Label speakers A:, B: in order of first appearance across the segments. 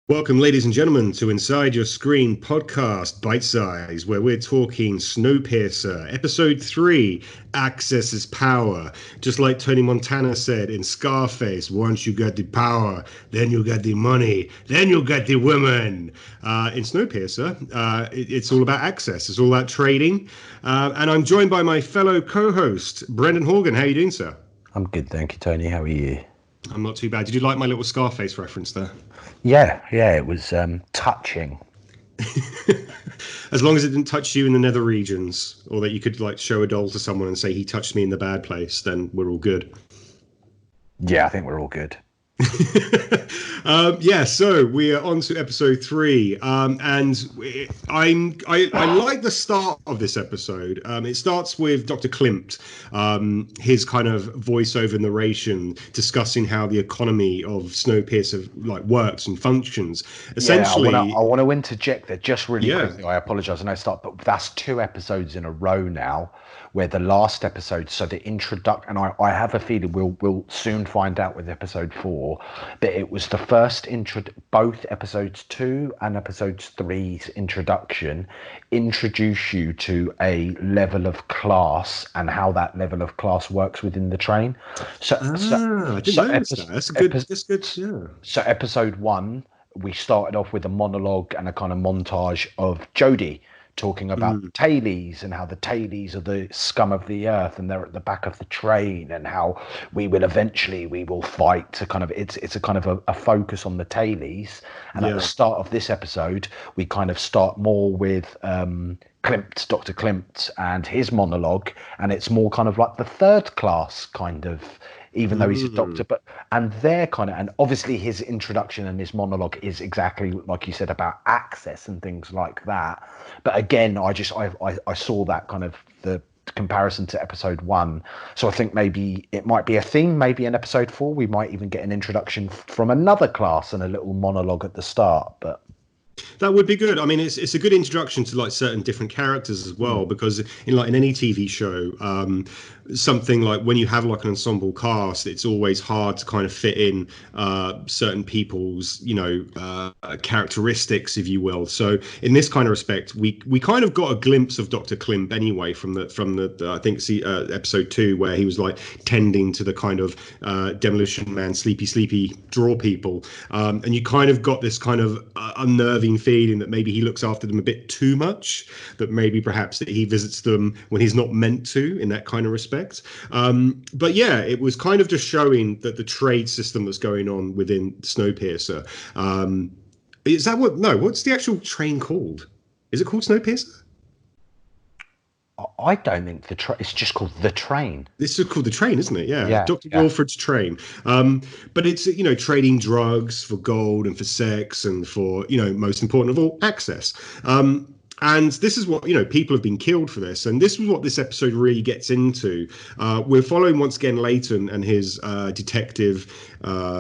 A: Welcome, ladies and gentlemen, to Inside Your Screen podcast, Bite Size, where we're talking Snowpiercer, Episode 3, Access is Power. Just like Tony Montana said in Scarface, once you got the power, then you got the money, then you got the women. In Snowpiercer, it's all about access, it's all about trading. And I'm joined by my fellow co-host, Brendan Horgan. How are you doing, sir?
B: I'm good, thank you, Tony. How are you?
A: I'm not too bad. Did you like my little Scarface reference there?
B: Yeah, it was touching.
A: As long as it didn't touch you in the nether regions, or that you could like show a doll to someone and say he touched me in the bad place, then we're all good.
B: Yeah, I think we're all good.
A: So we are on to episode 3, and I like the start of this episode. It starts with Dr. Klimpt, his kind of voiceover narration discussing how the economy of Snowpiercer like works and functions. Essentially,
B: I want to interject there just really quickly. I apologise, I know but that's 2 episodes in a row now. Where the last episode, so the introduction, and I have a feeling we'll soon find out with episode 4, but it was the first both episodes 2 and episodes 3's introduction introduce you to a level of class and how that level of class works within the train.
A: I didn't notice that. That's good. Yeah.
B: So episode 1, we started off with a monologue and a kind of montage of Jodie talking about the tailies and how the tailies are the scum of the earth and they're at the back of the train, and how we will fight to kind of it's a kind of a focus on the tailies. And at the start of this episode, we kind of start more with Klimpt, Dr. Klimpt, and his monologue, and it's more kind of like the third class kind of, even though he's a doctor, and obviously his introduction and his monologue is exactly like you said about access and things like that. But again, I saw that kind of the comparison to episode 1. So I think maybe it might be a theme, maybe in episode 4, we might even get an introduction from another class and a little monologue at the start, but
A: that would be good. I mean, it's a good introduction to like certain different characters as well, because in any TV show, something like when you have like an ensemble cast, it's always hard to kind of fit in certain people's characteristics, if you will. So in this kind of respect, we kind of got a glimpse of Dr. Klimpt anyway from the I think episode 2, where he was like tending to the kind of Demolition Man sleepy draw people, and you kind of got this kind of unnerving feeling that maybe he looks after them a bit too much, that maybe perhaps that he visits them when he's not meant to, in that kind of respect. But yeah, it was kind of just showing that the trade system that's going on within Snowpiercer. Is that what's the actual train called? Is it called Snowpiercer?
B: I don't think it's just called the train.
A: This is called the train, isn't it? Yeah. Dr. Wilfred's train. But it's, trading drugs for gold and for sex and for, most important of all, access. And this is what, people have been killed for this. And this is what this episode really gets into. We're following, once again, Layton and his detective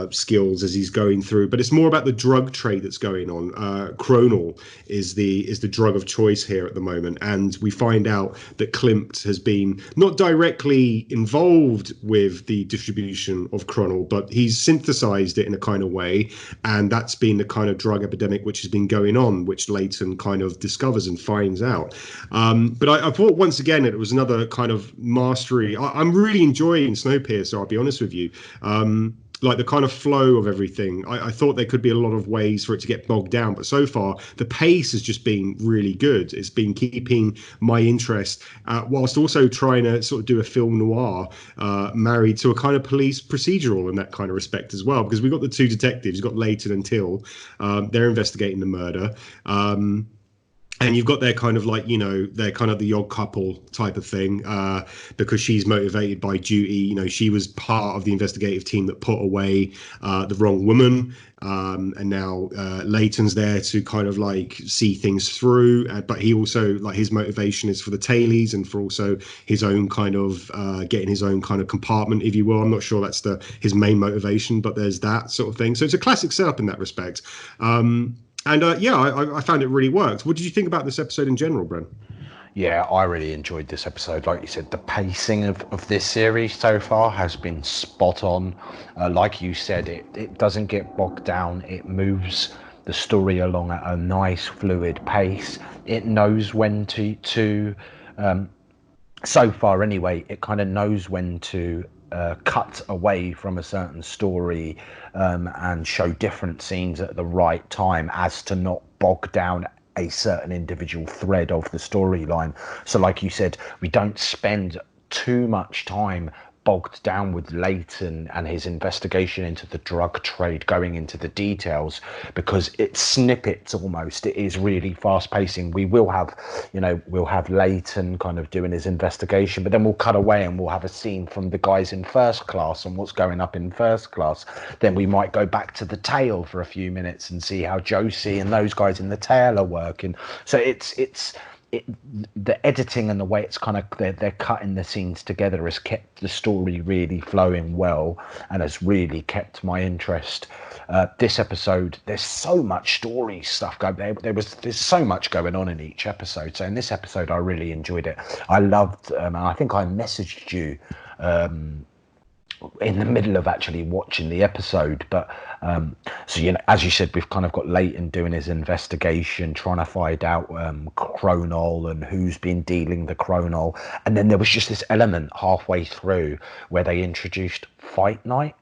A: skills as he's going through. But it's more about the drug trade that's going on. Chronal is the drug of choice here at the moment. And we find out that Klimpt has been not directly involved with the distribution of Chronal, but he's synthesized it in a kind of way. And that's been the kind of drug epidemic which has been going on, which Layton kind of discovers and finds out. But I thought once again it was another kind of mastery. I'm really enjoying Snowpiercer, I'll be honest with you. Like the kind of flow of everything. I thought there could be a lot of ways for it to get bogged down, but so far the pace has just been really good. It's been keeping my interest whilst also trying to sort of do a film noir married to a kind of police procedural in that kind of respect as well, because we've got the 2 detectives, you've got Layton and Till. They're investigating the murder. And you've got their kind of like, they're kind of the odd couple type of thing, because she's motivated by duty. She was part of the investigative team that put away the wrong woman. And now Layton's there to kind of like see things through. But he also, like, his motivation is for the tailies and for also his own kind of getting his own kind of compartment, if you will. I'm not sure that's his main motivation, but there's that sort of thing. So it's a classic setup in that respect. And I found it really worked. What did you think about this episode in general, Bren?
B: Yeah, I really enjoyed this episode. Like you said, the pacing of this series so far has been spot on. Like you said, it doesn't get bogged down. It moves the story along at a nice fluid pace. It knows when to so far anyway, it kind of knows when to cut away from a certain story and show different scenes at the right time, as to not bog down a certain individual thread of the storyline. So like you said, we don't spend too much time bogged down with Layton and his investigation into the drug trade, going into the details, because it's snippets almost. It is really fast pacing. We will have, we'll have Layton kind of doing his investigation, but then we'll cut away and we'll have a scene from the guys in first class and what's going up in first class. Then we might go back to the tail for a few minutes and see how Josie and those guys in the tail are working. So the editing and the way it's kind of they're cutting the scenes together has kept the story really flowing well and has really kept my interest. This episode, there's so much story stuff going there. There's so much going on in each episode. So in this episode, I really enjoyed it. I loved, and I think I messaged you in the middle of actually watching the episode, but so as you said, we've kind of got Layton doing his investigation, trying to find out Chronol and who's been dealing the Chronol, and then there was just this element halfway through where they introduced Fight Night.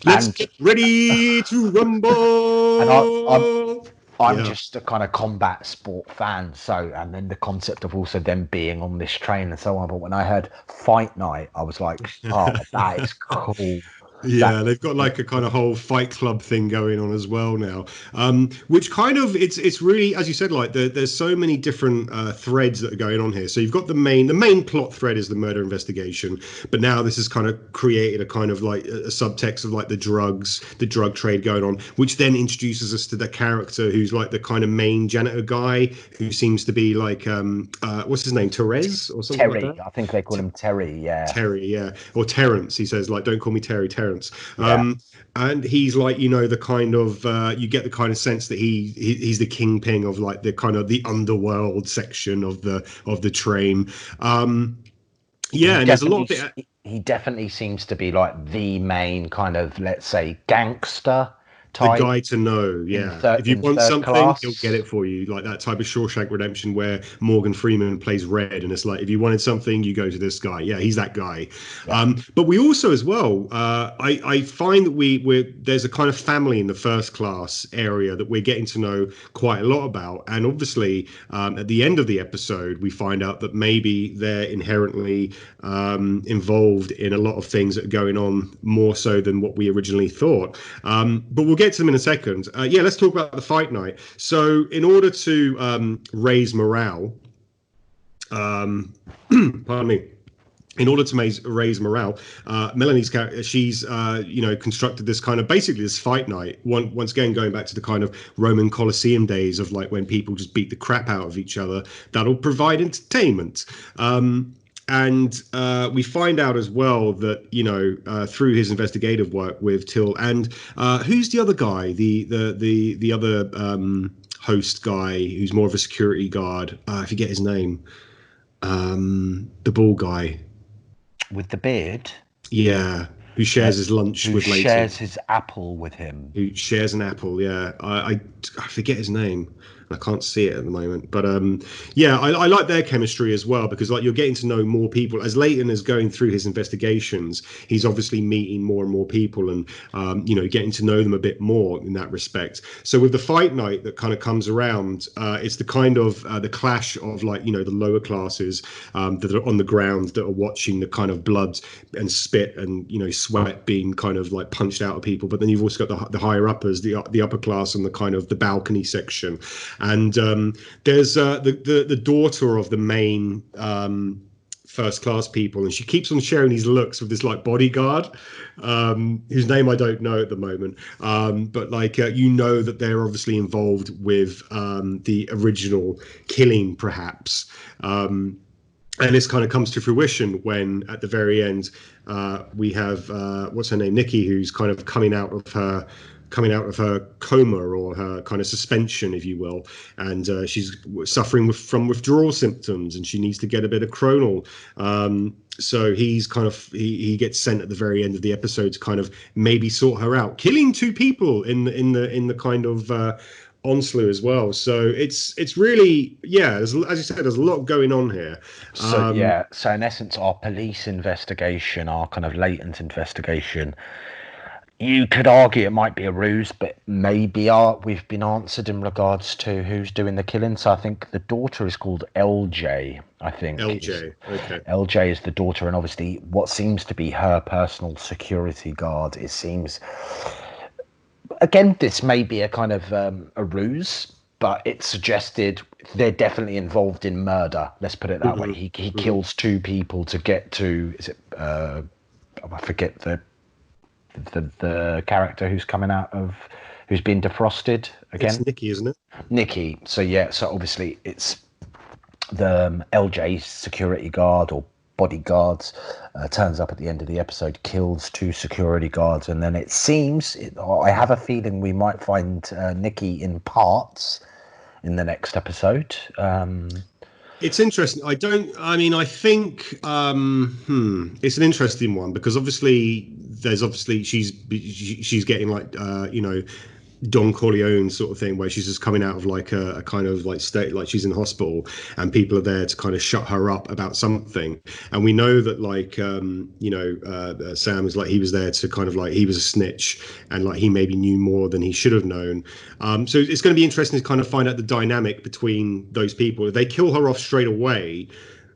A: Let's get ready to rumble.
B: And I'm just a kind of combat sport fan, and then the concept of also them being on this train and so on. But when I heard Fight Night, I was like, oh, that is cool.
A: Yeah, they've got like a kind of whole Fight Club thing going on as well now, which kind of it's really, as you said, like there's so many different threads that are going on here. So you've got the main plot thread is the murder investigation, but now this has kind of created a kind of like a subtext of like the drug trade going on, which then introduces us to the character who's like the kind of main janitor guy who seems to be like what's his name, Therese or something
B: Terry,
A: like that?
B: I think they call him Terry.
A: Terry, or Terrence. He says like, don't call me Terry, Terrence. And he's like, the kind of you get the kind of sense that he's the kingpin of like the kind of the underworld section of the train. And there's a lot of it.
B: He definitely seems to be like the main kind of, let's say, gangster type.
A: The guy to know, yeah. If you want something, he'll get it for you. Like that type of Shawshank Redemption where Morgan Freeman plays Red, and it's like, if you wanted something, you go to this guy. Yeah, he's that guy. Yeah. But we also, as well, I find that there's a kind of family in the first class area that we're getting to know quite a lot about. And obviously, at the end of the episode, we find out that maybe they're inherently involved in a lot of things that are going on, more so than what we originally thought. But we'll get to them in a second. Let's talk about the Fight Night. So in order to raise morale, pardon me, in order to raise morale, Melanie's character, she's constructed this kind of basically this fight night. Once again, going back to the kind of Roman Colosseum days of like when people just beat the crap out of each other. That'll provide entertainment. And we find out as well that through his investigative work with Till and who's the other guy, the other host guy who's more of a security guard. I forget his name. The bald guy
B: with the beard.
A: Yeah, who shares his lunch with Layton.
B: Who shares his apple with him.
A: Who shares an apple? Yeah, I forget his name. I can't see it at the moment, but I like their chemistry as well, because like you're getting to know more people as Layton is going through his investigations. He's obviously meeting more and more people, and getting to know them a bit more in that respect. So with the fight night that kind of comes around, it's the kind of the clash of like the lower classes that are on the ground that are watching the kind of blood and spit and sweat being kind of like punched out of people. But then you've also got the higher uppers, the upper class, and the kind of the balcony section. And there's the daughter of the main first class people, and she keeps on sharing these looks with this like bodyguard whose name I don't know at the moment, but like that they're obviously involved with the original killing perhaps, and this kind of comes to fruition when at the very end we have what's her name, Nikki, who's kind of coming out of her coming out of her coma or her kind of suspension, if you will, and she's suffering from withdrawal symptoms, and she needs to get a bit of Chronal. So he's kind of he gets sent at the very end of the episode to kind of maybe sort her out, killing 2 people in the kind of onslaught as well. So it's really, as you said, there's a lot going on here.
B: So so in essence, our police investigation, our kind of latent investigation, you could argue it might be a ruse, but maybe we've been answered in regards to who's doing the killing. So I think the daughter is called LJ. I think
A: LJ. Okay.
B: LJ is the daughter, and obviously what seems to be her personal security guard. It seems, again, this may be a kind of a ruse, but it's suggested they're definitely involved in murder. Let's put it that way. He kills 2 people to get to. Is it? I forget the character who's coming out of, who's been defrosted again.
A: It's Nikki, isn't it?
B: Nikki. So so obviously it's the LJ's security guard or bodyguards turns up at the end of the episode, kills 2 security guards, and then it seems, I have a feeling we might find Nikki in parts in the next episode.
A: It's interesting. I think it's an interesting one, because obviously she's getting like Don Corleone sort of thing, where she's just coming out of like a kind of like state, like she's in hospital and people are there to kind of shut her up about something. And we know that like Sam is like, he was there to kind of like, he was a snitch, and like he maybe knew more than he should have known. So it's going to be interesting to kind of find out the dynamic between those people. If they kill her off straight away,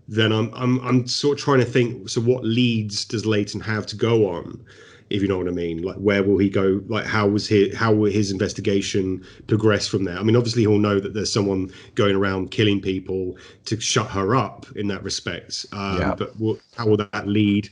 A: then I'm sort of trying to think, so what leads does Layton have to go on? If you know what I mean, like where will he go? Like how will his investigation progress from there? I mean, obviously he'll know that there's someone going around killing people to shut her up in that respect. But how will that lead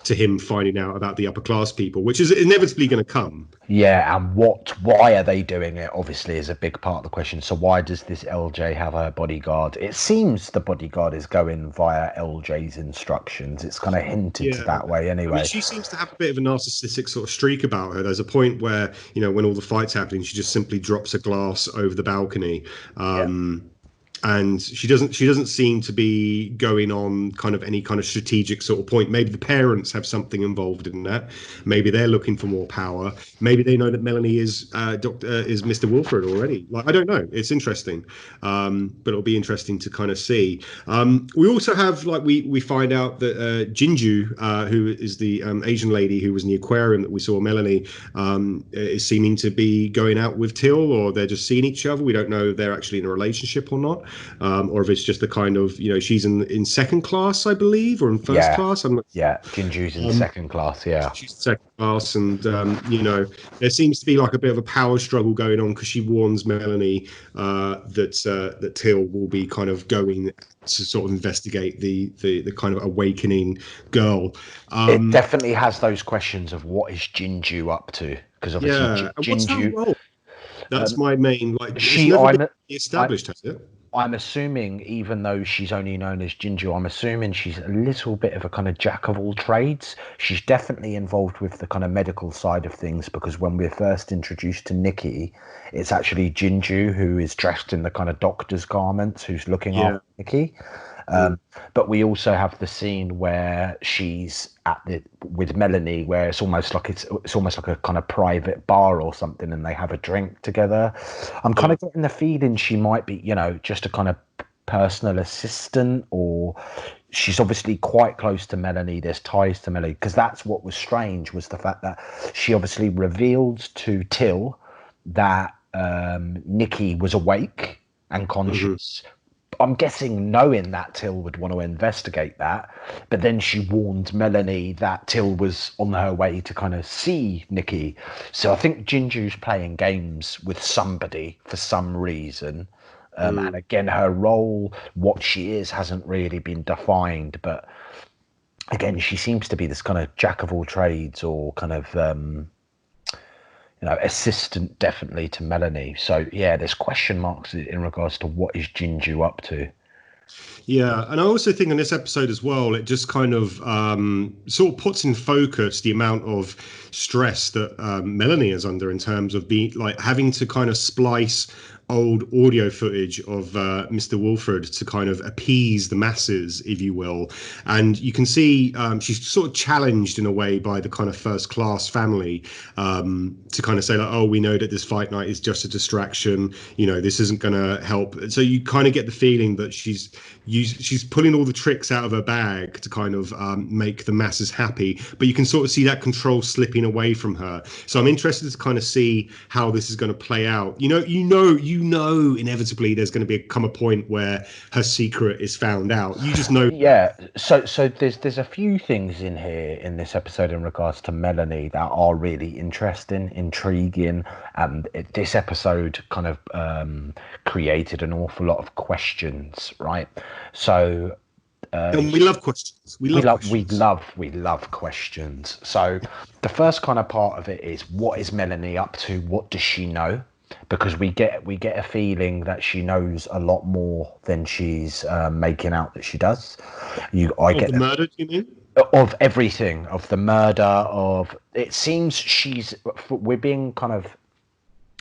A: to him finding out about the upper class people, which is inevitably going to come?
B: Yeah, and why are they doing it, obviously, is a big part of the question. So why does this LJ have her bodyguard? It seems the bodyguard is going via LJ's instructions. It's kind of hinted that way anyway.
A: I mean, she seems to have a bit of a narcissistic sort of streak about her. There's a point where, when all the fight's happening, she just simply drops a glass over the balcony. And she doesn't seem to be going on kind of any kind of strategic sort of point. Maybe the parents have something involved in that. Maybe they're looking for more power. Maybe they know that Melanie is Mr. Wilfred already. Like, I don't know. It's interesting, but it'll be interesting to kind of see. We also have, like, we find out that Jinju, who is the Asian lady who was in the aquarium that we saw Melanie, is seeming to be going out with Till, or they're just seeing each other. We don't know if they're actually in a relationship or not. Or if it's just the kind of, she's in second class, I believe, or in first class.
B: Jinju's in second class.
A: She's second class, and there seems to be like a bit of a power struggle going on, because she warns Melanie that Till will be kind of going to sort of investigate the kind of awakening girl.
B: It definitely has those questions of what is Jinju up to, because obviously Jinju.
A: What's her role? That's my main, like, established, has it?
B: I'm assuming, even though she's only known as Jinju, I'm assuming she's a little bit of a kind of jack of all trades. She's definitely involved with the kind of medical side of things, because when we're first introduced to Nikki, it's actually Jinju who is dressed in the kind of doctor's garments, who's looking after Nikki. But we also have the scene where she's with Melanie, where it's almost like a kind of private bar or something, and they have a drink together. I'm kind of getting the feeling she might be, just a kind of personal assistant, or she's obviously quite close to Melanie. There's ties to Melanie, because that's what was strange, was the fact that she obviously revealed to Till that Nikki was awake and conscious. I'm guessing knowing that Till would want to investigate that, but then she warned Melanie that Till was on her way to kind of see Nikki. So I think Jinju's playing games with somebody for some reason. And again, her role, what she is, hasn't really been defined. But again, she seems to be this kind of jack of all trades, or kind of assistant, definitely, to Melanie. So there's question marks in regards to what is Jinju up to.
A: Yeah, and I also think in this episode as well, it just kind of sort of puts in focus the amount of stress that Melanie is under in terms of being like having to kind of splice old audio footage of Mr. Wilford to kind of appease the masses, if you will. And you can see she's sort of challenged in a way by the kind of first class family to kind of say like, oh, we know that this fight night is just a distraction. You know, this isn't going to help. So you kind of get the feeling that she's pulling all the tricks out of her bag to kind of make the masses happy, but you can sort of see that control slipping away from her. So I'm interested to kind of see how this is going to play out. You know, inevitably there's going to come a point where her secret is found out. You just know.
B: Yeah. So there's a few things in here in this episode in regards to Melanie that are really interesting, intriguing, and this episode kind of created an awful lot of questions, right? So.
A: And we love questions. We
B: love questions. So the first kind of part of it is, what is Melanie up to? What does she know? Because we get a feeling that she knows a lot more than she's making out that she does.
A: The murder, do you mean?
B: Of everything, of the murder, of it seems we're being kind of,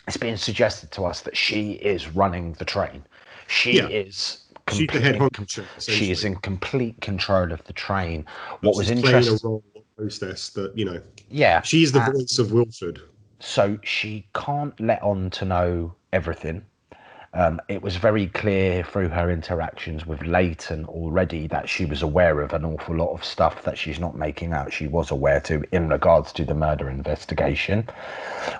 B: it's being suggested to us that she is running the train. She's the head honcho. She is in complete control of the train. What was interesting,
A: playing a role of hostess that, you know.
B: Yeah,
A: she's the voice of Wilford.
B: So she can't let on to know everything. It was very clear through her interactions with Layton already that she was aware of an awful lot of stuff that she's not making out. She was aware to in regards to the murder investigation.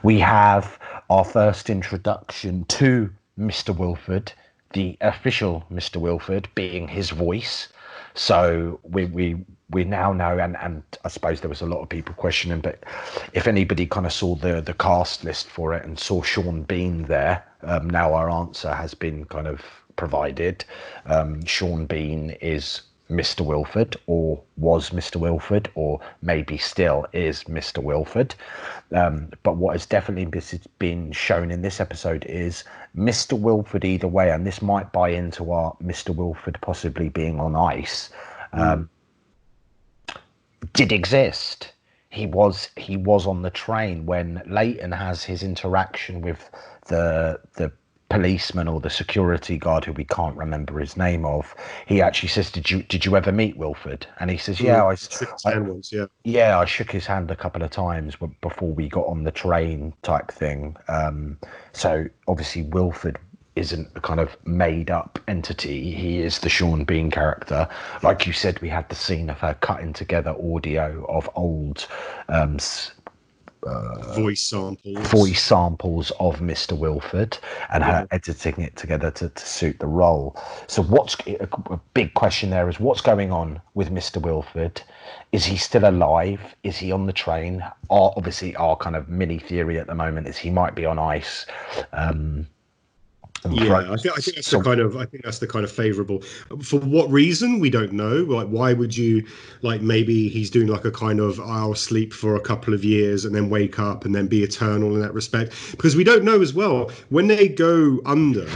B: We have our first introduction to Mr. Wilford, the official Mr. Wilford, being his voice. So we now know, and I suppose there was a lot of people questioning, but if anybody kind of saw the cast list for it and saw Sean Bean there, now our answer has been kind of provided. Sean Bean is Mr. Wilford, or was Mr. Wilford, or maybe still is Mr. Wilford. But what has definitely been shown in this episode is Mr. Wilford either way, and this might buy into our Mr. Wilford possibly being on ice, did exist. He was on the train when Layton has his interaction with the policeman or the security guard, who we can't remember his name of. He actually says, did you ever meet Wilford? And he says, I shook his hand a couple of times before we got on the train, type thing. So obviously Wilford isn't a kind of made up entity. He is the Sean Bean character. Like you said, we had the scene of her cutting together audio of old
A: voice
B: samples of Mr. Wilford, and her editing it together to suit the role. So what's a big question there is, what's going on with Mr. Wilford? Is he still alive? Is he on the train? Obviously our kind of mini theory at the moment is he might be on ice.
A: I think that's the kind of favourable. For what reason, we don't know. Like, why would you, like, maybe he's doing like a kind of, I'll sleep for a couple of years and then wake up and then be eternal in that respect, because we don't know as well when they go under,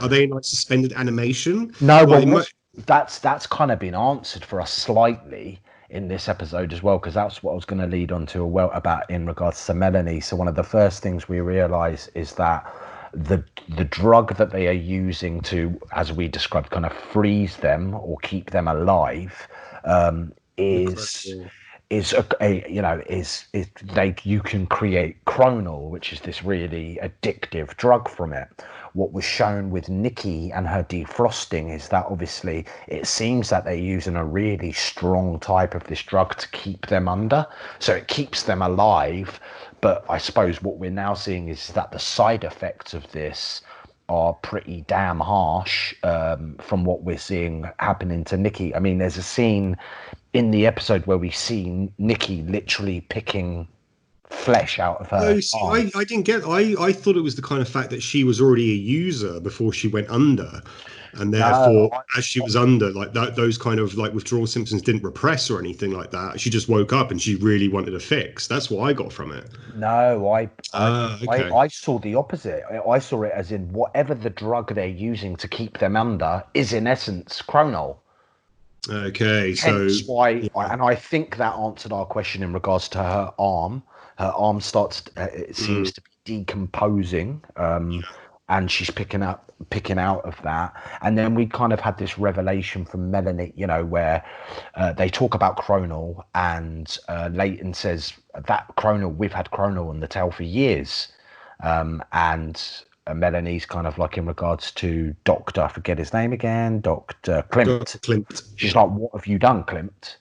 A: are they in like suspended animation?
B: No, well, that's kind of been answered for us slightly in this episode as well, because that's what I was going to lead on to about in regards to Melanie. So one of the first things we realise is that the drug that they are using to, as we described, kind of freeze them or keep them alive, is you can create chronal, which is this really addictive drug from it. What was shown with Nikki and her defrosting is that obviously it seems that they're using a really strong type of this drug to keep them under, so it keeps them alive. But I suppose what we're now seeing is that the side effects of this are pretty damn harsh, from what we're seeing happening to Nikki. I mean, there's a scene in the episode where we see Nikki literally picking flesh out of her.
A: Oh, see, I didn't get. I thought it was the kind of fact that she was already a user before she went under, and therefore, as she was under, like those kind of like withdrawal symptoms didn't repress or anything like that. She just woke up and she really wanted a fix. That's what I got from it.
B: No,
A: okay.
B: I saw the opposite. I saw it as in whatever the drug they're using to keep them under is in essence chronol.
A: Okay,
B: Hence why, and I think that answered our question in regards to her arm. Her arm starts, it seems to be decomposing, and she's picking out of that. And then we kind of had this revelation from Melanie, you know, where they talk about chronol, and Layton says that chronol, we've had chronol on the tail for years, and Melanie's kind of like in regards to Doctor, I forget his name again, Dr. Klimpt.
A: Dr. Klimpt.
B: She's like, what have you done, Klimpt?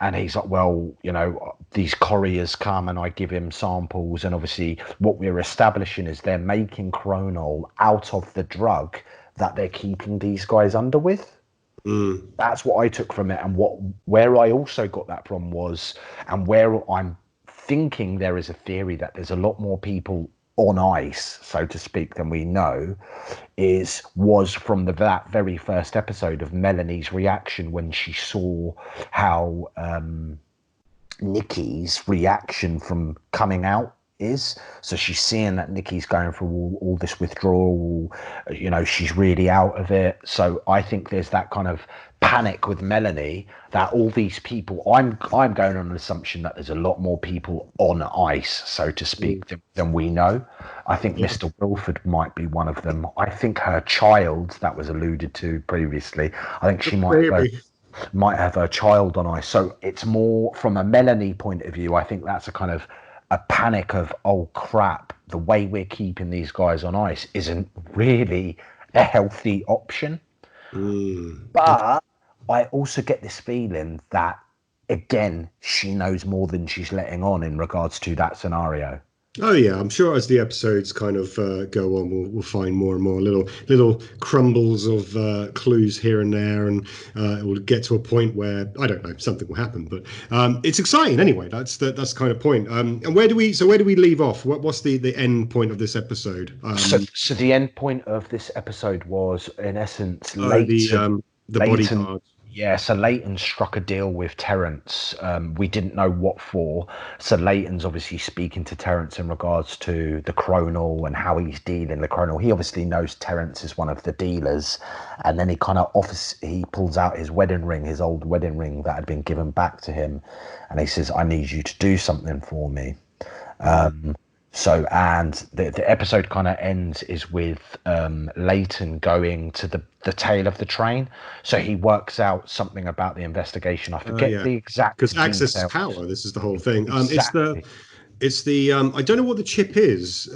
B: And he's like, well, you know, these couriers come and I give him samples. And obviously what we're establishing is they're making chronol out of the drug that they're keeping these guys under with. That's what I took from it. And where I also got that from was, and where I'm thinking there is a theory that there's a lot more people on ice, so to speak, than we know, was from that very first episode of Melanie's reaction when she saw how Nikki's reaction from coming out is. So she's seeing that Nikki's going through all this withdrawal, you know, she's really out of it. So I think there's that kind of panic with Melanie that all these people, I'm going on an assumption that there's a lot more people on ice, so to speak, than we know. I think Mr. Wilford might be one of them. I think her child, that was alluded to previously, I think she might have her child on ice. So it's more from a Melanie point of view. I think that's a kind of a panic of, oh crap, the way we're keeping these guys on ice isn't really a healthy option. But I also get this feeling that, again, she knows more than she's letting on in regards to that scenario.
A: Oh yeah, I'm sure as the episodes kind of go on, we'll find more and more little crumbles of clues here and there, and it will get to a point where I don't know, something will happen. But it's exciting anyway. That's the kind of point. And where do we leave off? What's the end point of this episode?
B: So the end point of this episode was, in essence,
A: the bodyguard.
B: Yeah, so Layton struck a deal with Terrence. We didn't know what for. So Layton's obviously speaking to Terrence in regards to the chronol and how he's dealing the chronol. He obviously knows Terrence is one of the dealers. And then he kind of he pulls out his wedding ring, his old wedding ring that had been given back to him. And he says, I need you to do something for me. So, and the episode kind of ends is with Layton going to the tail of the train. So he works out something about the investigation. I forget the exact
A: because access is power. This is the whole thing.
B: Exactly.
A: It's the I don't know what the chip is.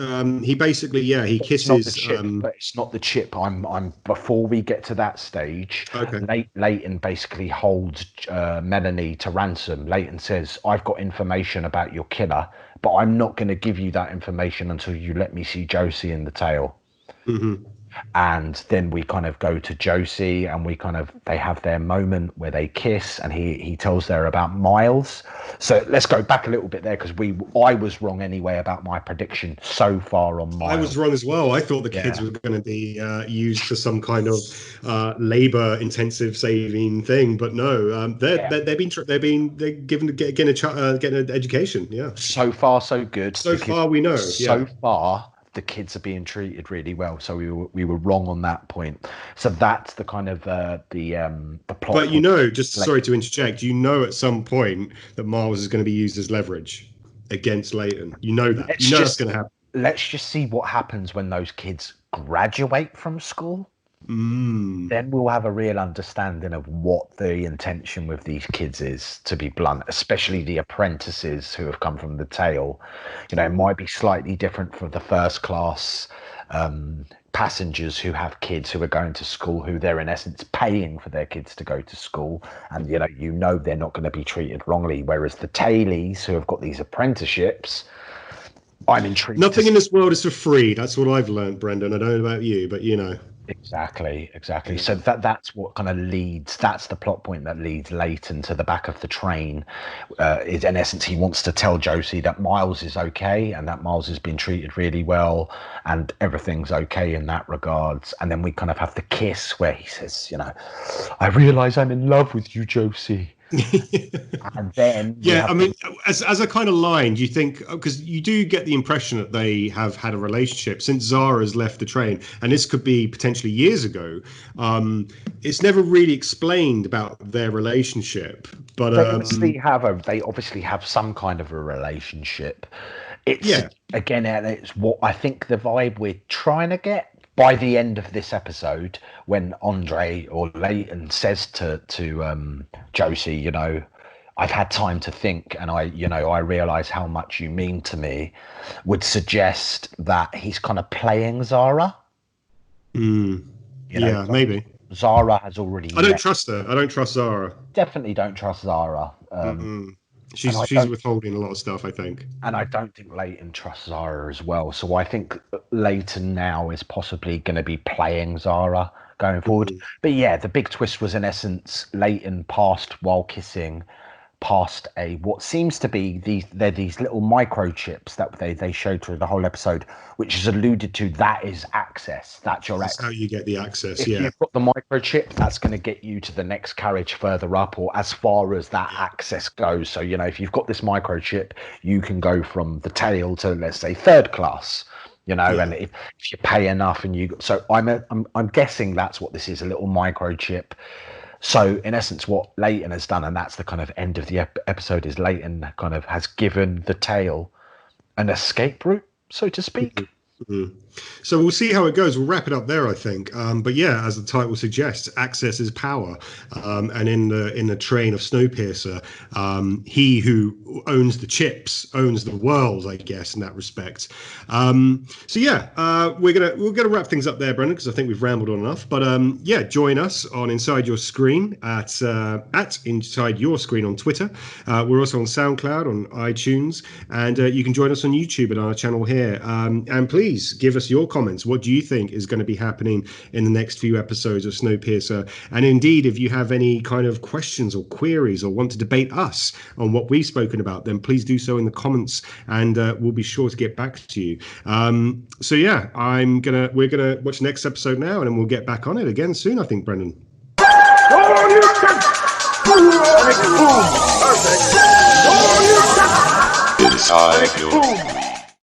A: He basically he kisses.
B: It's not the chip, but it's not the chip. I'm before we get to that stage.
A: Okay.
B: Layton basically holds Melanie to ransom. Layton says, "I've got information about your killer, but I'm not going to give you that information until you let me see Josie in the tail." And then we kind of go to Josie, and they have their moment where they kiss, and he tells her about Miles. So let's go back a little bit there, because I was wrong anyway about my prediction so far on Miles.
A: I was wrong as well. I thought the kids were going to be used for some kind of labor intensive saving thing, but no, they're getting an education. Yeah.
B: So far, so good.
A: So far, we know.
B: So far, the kids are being treated really well, so we were wrong on that point. So that's the kind of the plot.
A: But sorry to interject, at some point that Miles is going to be used as leverage against Layton. You know that. That's going to happen.
B: Let's just see what happens when those kids graduate from school. Then we'll have a real understanding of what the intention with these kids is, to be blunt, especially the apprentices who have come from the tail. It might be slightly different for the first class passengers who have kids who are going to school, who they're in essence paying for their kids to go to school, and they're not going to be treated wrongly, whereas the tailies who have got these apprenticeships, I'm intrigued.
A: Nothing in this world is for free. That's what I've learned, Brendan. I don't know about you, but
B: Exactly. So that's what kind of leads. That's the plot point that leads Layton to the back of the train. Is in essence he wants to tell Josie that Miles is okay and that Miles has been treated really well and everything's okay in that regards. And then we kind of have the kiss where he says, I realize I'm in love with you, Josie. And then
A: I mean, as a kind of line, do you think, because you do get the impression that they have had a relationship since Zara's left the train, and this could be potentially years ago. It's never really explained about their relationship, but
B: they obviously have some kind of a relationship. It's what I think the vibe we're trying to get by the end of this episode, when Andre or Layton says to Josie, I've had time to think, and I realize how much you mean to me, would suggest that he's kind of playing Zara.
A: Maybe.
B: Zara has already.
A: I don't trust her. I don't trust Zara.
B: Definitely don't trust Zara.
A: She's withholding a lot of stuff, I think.
B: And I don't think Layton trusts Zara as well. So I think Layton now is possibly going to be playing Zara going forward. But yeah, the big twist was in essence Layton passed while kissing past what seems to be these little microchips that they showed through the whole episode, which is alluded to. That is access. That's how you
A: get the access.
B: If you've got the microchip, that's going to get you to the next carriage further up, or as far as that access goes. So if you've got this microchip, you can go from the tail to, let's say, third class. And if you pay enough, I'm guessing that's what this is, a little microchip. So in essence, what Layton has done, and that's the kind of end of the episode, is Layton kind of has given the tail an escape route, so to speak.
A: So we'll see how it goes. We'll wrap it up there, I think. But yeah, as the title suggests, access is power. And in the train of Snowpiercer, he who owns the chips owns the world, I guess, in that respect. So yeah, we're gonna wrap things up there, Brendan, because I think we've rambled on enough. But join us on Inside Your Screen at Inside Your Screen on Twitter. We're also on SoundCloud, on iTunes, and you can join us on YouTube at our channel here. And please give us your comments. What do you think is going to be happening in the next few episodes of Snowpiercer? And indeed, if you have any kind of questions or queries or want to debate us on what we've spoken about, then please do so in the comments, and we'll be sure to get back to you. So yeah, we're gonna watch the next episode now, and then we'll get back on it again soon, I think, Brendan. Inside your